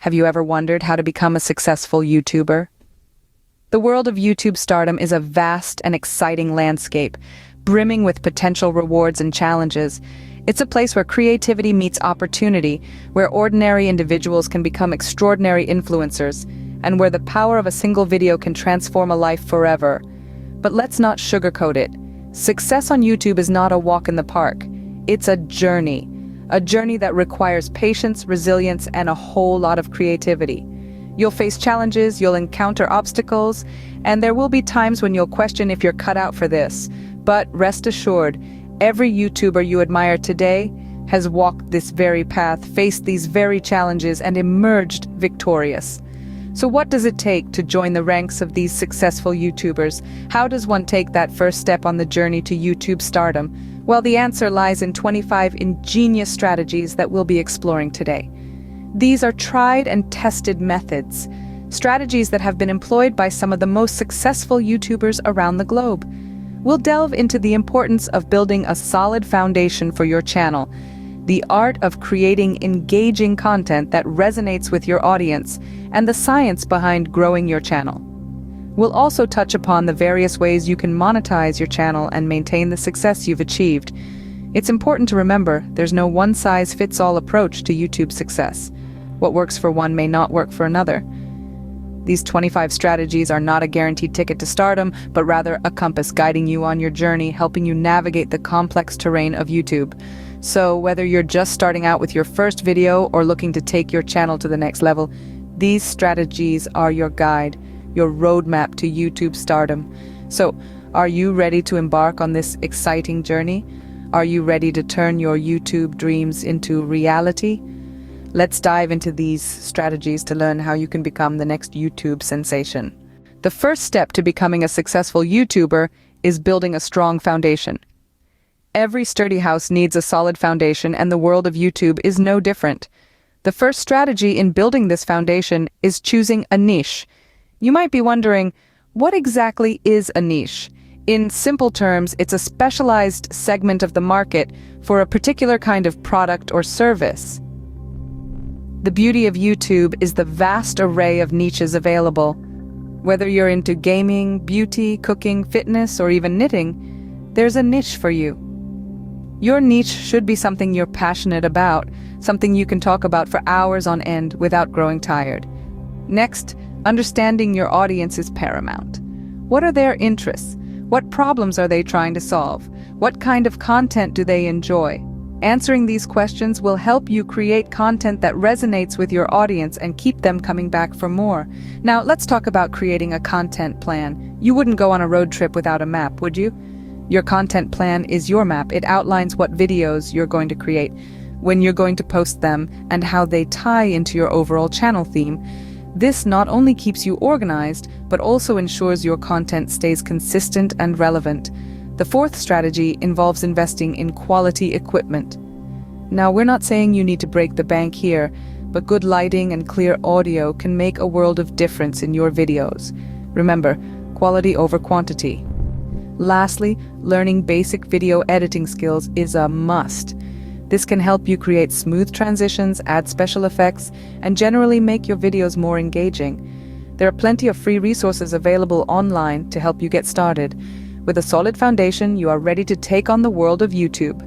Have you ever wondered how to become a successful YouTuber? The world of YouTube stardom is a vast and exciting landscape, brimming with potential rewards and challenges. It's a place where creativity meets opportunity, where ordinary individuals can become extraordinary influencers, and where the power of a single video can transform a life forever. But let's not sugarcoat it. Success on YouTube is not a walk in the park. It's a journey that requires patience, resilience, and a whole lot of creativity. You'll face challenges, you'll encounter obstacles, and there will be times when you'll question if you're cut out for this. But rest assured, every YouTuber you admire today has walked this very path, faced these very challenges, and emerged victorious. So what does it take to join the ranks of these successful YouTubers? How does one take that first step on the journey to YouTube stardom? Well, the answer lies in 25 ingenious strategies that we'll be exploring today. These are tried and tested methods, strategies that have been employed by some of the most successful YouTubers around the globe. We'll delve into the importance of building a solid foundation for your channel, the art of creating engaging content that resonates with your audience, and the science behind growing your channel. We'll also touch upon the various ways you can monetize your channel and maintain the success you've achieved. It's important to remember there's no one-size-fits-all approach to YouTube success. What works for one may not work for another. These 25 strategies are not a guaranteed ticket to stardom, but rather a compass guiding you on your journey, helping you navigate the complex terrain of YouTube. So whether you're just starting out with your first video or looking to take your channel to the next level, these strategies are your guide, your roadmap to YouTube stardom. So, are you ready to embark on this exciting journey? Are you ready to turn your YouTube dreams into reality? Let's dive into these strategies to learn how you can become the next YouTube sensation. The first step to becoming a successful YouTuber is building a strong foundation. Every sturdy house needs a solid foundation, and the world of YouTube is no different. The first strategy in building this foundation is choosing a niche. You might be wondering, what exactly is a niche? In simple terms, it's a specialized segment of the market for a particular kind of product or service. The beauty of YouTube is the vast array of niches available. Whether you're into gaming, beauty, cooking, fitness, or even knitting, there's a niche for you. Your niche should be something you're passionate about, something you can talk about for hours on end without growing tired. Next, understanding your audience is paramount. What are their interests? What problems are they trying to solve? What kind of content do they enjoy? Answering these questions will help you create content that resonates with your audience and keep them coming back for more. Now, let's talk about creating a content plan. You wouldn't go on a road trip without a map, would you? Your content plan is your map. It outlines what videos you're going to create, when you're going to post them, and how they tie into your overall channel theme. This not only keeps you organized, but also ensures your content stays consistent and relevant. The fourth strategy involves investing in quality equipment. Now, we're not saying you need to break the bank here, but good lighting and clear audio can make a world of difference in your videos. Remember, quality over quantity. Lastly, learning basic video editing skills is a must. This can help you create smooth transitions, add special effects, and generally make your videos more engaging. There are plenty of free resources available online to help you get started. With a solid foundation, you are ready to take on the world of YouTube.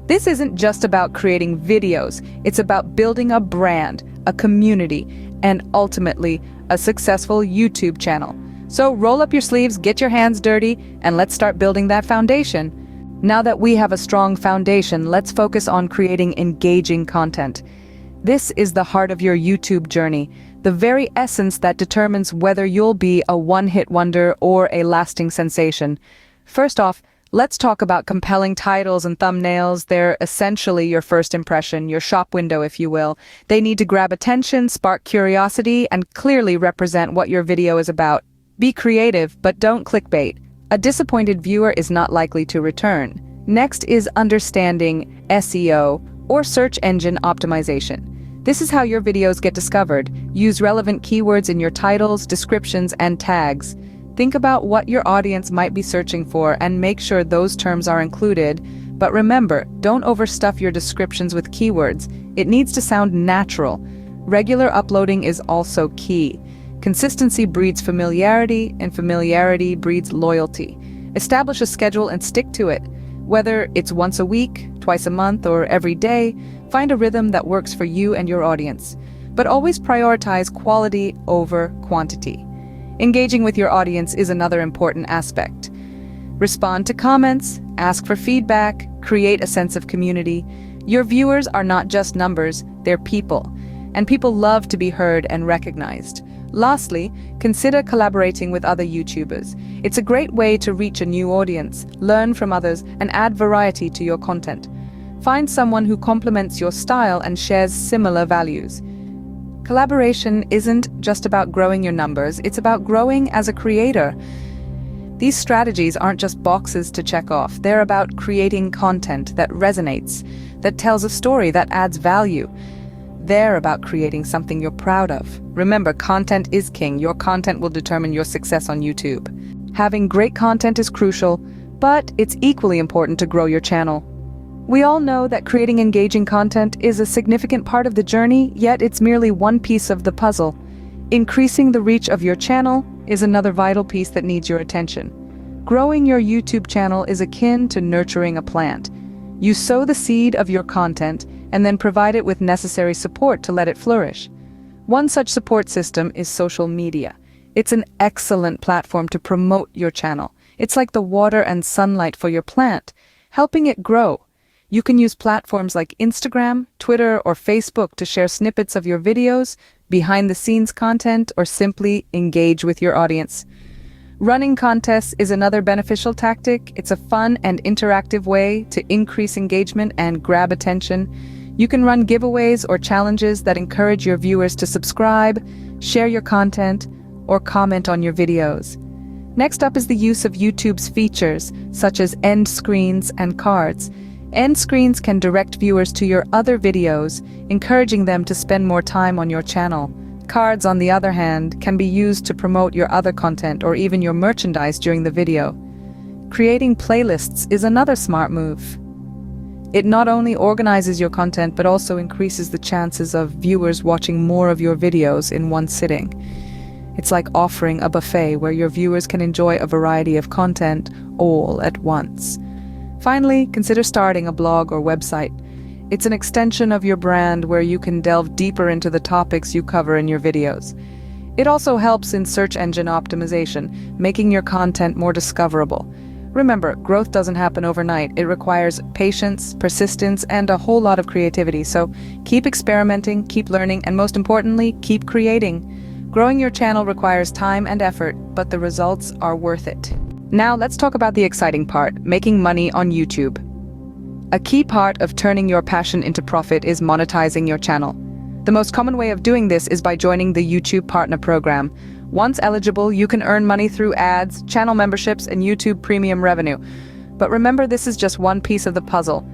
This isn't just about creating videos, it's about building a brand, a community, and ultimately, a successful YouTube channel. So roll up your sleeves, get your hands dirty, and let's start building that foundation. Now that we have a strong foundation, let's focus on creating engaging content. This is the heart of your YouTube journey, the very essence that determines whether you'll be a one-hit wonder or a lasting sensation. First off, let's talk about compelling titles and thumbnails. They're essentially your first impression, your shop window, if you will. They need to grab attention, spark curiosity, and clearly represent what your video is about. Be creative, but don't clickbait. A disappointed viewer is not likely to return. Next is understanding SEO, or search engine optimization. This is how your videos get discovered. Use relevant keywords in your titles, descriptions, and tags. Think about what your audience might be searching for and make sure those terms are included. But remember, don't overstuff your descriptions with keywords. It needs to sound natural. Regular uploading is also key. Consistency breeds familiarity, and familiarity breeds loyalty. Establish a schedule and stick to it. Whether it's once a week, twice a month, or every day, find a rhythm that works for you and your audience. But always prioritize quality over quantity. Engaging with your audience is another important aspect. Respond to comments, ask for feedback, create a sense of community. Your viewers are not just numbers, they're people. And people love to be heard and recognized. Lastly, consider collaborating with other YouTubers. It's a great way to reach a new audience, learn from others, and add variety to your content. Find someone who complements your style and shares similar values. Collaboration isn't just about growing your numbers, it's about growing as a creator. These strategies aren't just boxes to check off, they're about creating content that resonates, that tells a story, that adds value. They're about creating something you're proud of. Remember, content is king. Your content will determine your success on YouTube. Having great content is crucial, but it's equally important to grow your channel. We all know that creating engaging content is a significant part of the journey, yet it's merely one piece of the puzzle. Increasing the reach of your channel is another vital piece that needs your attention. Growing your YouTube channel is akin to nurturing a plant. You sow the seed of your content and then provide it with necessary support to let it flourish. One such support system is social media. It's an excellent platform to promote your channel. It's like the water and sunlight for your plant, helping it grow. You can use platforms like Instagram, Twitter, or Facebook to share snippets of your videos, behind-the-scenes content, or simply engage with your audience. Running contests is another beneficial tactic. It's a fun and interactive way to increase engagement and grab attention. You can run giveaways or challenges that encourage your viewers to subscribe, share your content, or comment on your videos. Next up is the use of YouTube's features, such as end screens and cards. End screens can direct viewers to your other videos, encouraging them to spend more time on your channel. Cards, on the other hand, can be used to promote your other content or even your merchandise during the video. Creating playlists is another smart move. It not only organizes your content but also increases the chances of viewers watching more of your videos in one sitting. It's like offering a buffet where your viewers can enjoy a variety of content all at once. Finally, consider starting a blog or website. It's an extension of your brand where you can delve deeper into the topics you cover in your videos. It also helps in search engine optimization, making your content more discoverable. Remember, growth doesn't happen overnight. It requires patience, persistence, and a whole lot of creativity. So keep experimenting, keep learning, and most importantly, keep creating. Growing your channel requires time and effort, but the results are worth it. Now let's talk about the exciting part, making money on YouTube. A key part of turning your passion into profit is monetizing your channel. The most common way of doing this is by joining the YouTube Partner Program. Once eligible, you can earn money through ads, channel memberships, and YouTube Premium revenue. But remember, this is just one piece of the puzzle.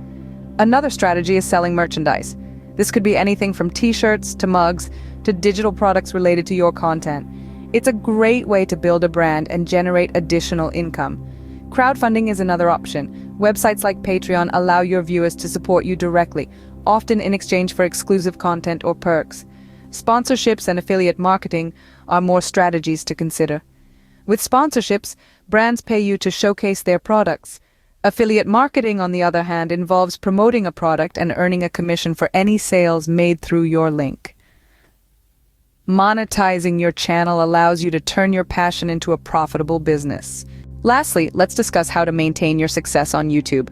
Another strategy is selling merchandise. This could be anything from t-shirts to mugs to digital products related to your content. It's a great way to build a brand and generate additional income. Crowdfunding is another option. Websites like Patreon allow your viewers to support you directly, often in exchange for exclusive content or perks. Sponsorships and affiliate marketing are more strategies to consider. With sponsorships, brands pay you to showcase their products. Affiliate marketing, on the other hand, involves promoting a product and earning a commission for any sales made through your link. Monetizing your channel allows you to turn your passion into a profitable business. Lastly, let's discuss how to maintain your success on YouTube.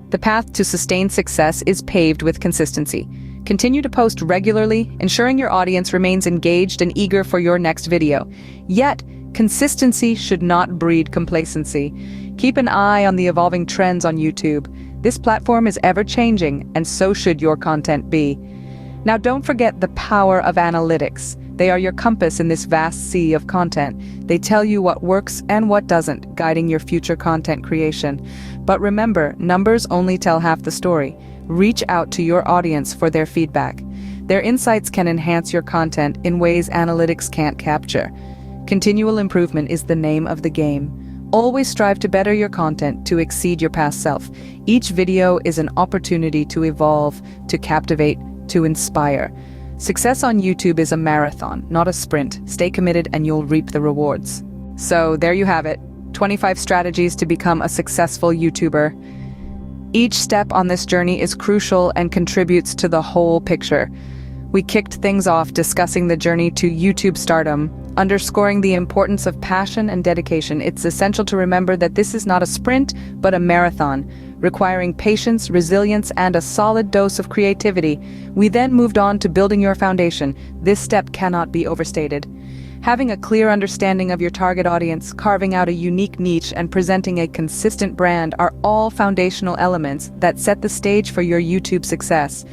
The path to sustained success is paved with consistency. Continue to post regularly, ensuring your audience remains engaged and eager for your next video. Yet, consistency should not breed complacency. Keep an eye on the evolving trends on YouTube. This platform is ever-changing, and so should your content be. Now, don't forget the power of analytics. They are your compass in this vast sea of content. They tell you what works and what doesn't, guiding your future content creation. But remember, numbers only tell half the story. Reach out to your audience for their feedback. Their insights can enhance your content in ways analytics can't capture. Continual improvement is the name of the game. Always strive to better your content, to exceed your past self. Each video is an opportunity to evolve, to captivate, to inspire. Success on YouTube is a marathon, not a sprint. Stay committed and you'll reap the rewards. So there you have it, 25 strategies to become a successful YouTuber. Each step on this journey is crucial and contributes to the whole picture. We kicked things off discussing the journey to YouTube stardom, underscoring the importance of passion and dedication. It's essential to remember that this is not a sprint, but a marathon, requiring patience, resilience, and a solid dose of creativity. We then moved on to building your foundation. This step cannot be overstated. Having a clear understanding of your target audience, carving out a unique niche, and presenting a consistent brand are all foundational elements that set the stage for your YouTube success.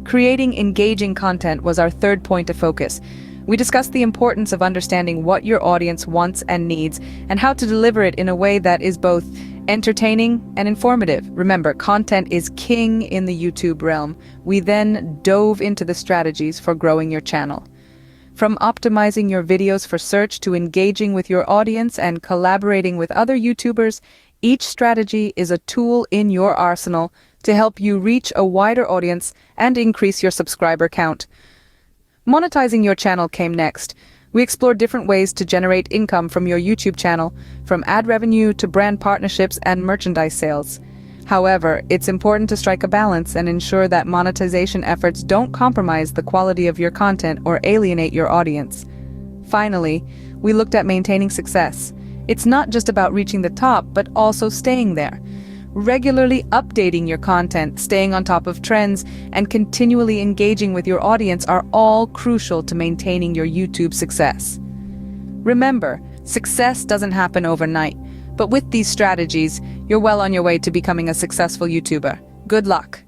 Creating engaging content was our third point of focus. We discussed the importance of understanding what your audience wants and needs, and how to deliver it in a way that is both entertaining and informative. Remember, content is king in the YouTube realm. We then dove into the strategies for growing your channel. From optimizing your videos for search to engaging with your audience and collaborating with other YouTubers, each strategy is a tool in your arsenal to help you reach a wider audience and increase your subscriber count. Monetizing your channel came next. We explored different ways to generate income from your YouTube channel, from ad revenue to brand partnerships and merchandise sales. However, it's important to strike a balance and ensure that monetization efforts don't compromise the quality of your content or alienate your audience. Finally, we looked at maintaining success. It's not just about reaching the top, but also staying there. Regularly updating your content, staying on top of trends, and continually engaging with your audience are all crucial to maintaining your YouTube success. Remember, success doesn't happen overnight, but with these strategies, you're well on your way to becoming a successful YouTuber. Good luck!